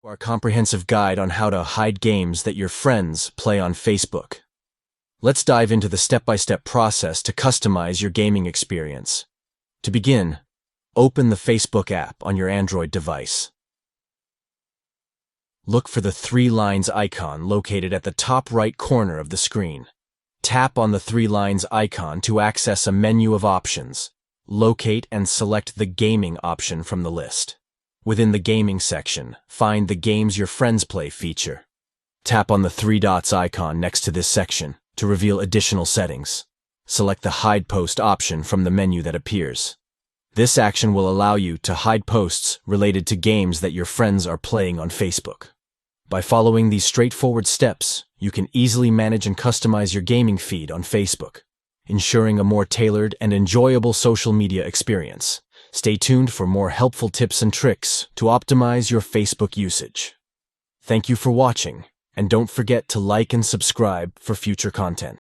Our comprehensive guide on how to hide games that your friends play on Facebook. Let's dive into the step-by-step process to customize your gaming experience. To begin, open the Facebook app on your Android device. Look for the three lines icon located at the top right corner of the screen. Tap on the three lines icon to access a menu of options. Locate and select the gaming option from the list. Within the gaming section, find the Games Your Friends Play feature. Tap on the three dots icon next to this section to reveal additional settings. Select the Hide Post option from the menu that appears. This action will allow you to hide posts related to games that your friends are playing on Facebook. By following these straightforward steps, you can easily manage and customize your gaming feed on Facebook, ensuring a more tailored and enjoyable social media experience. Stay tuned for more helpful tips and tricks to optimize your Facebook usage. Thank you for watching, and don't forget to like and subscribe for future content.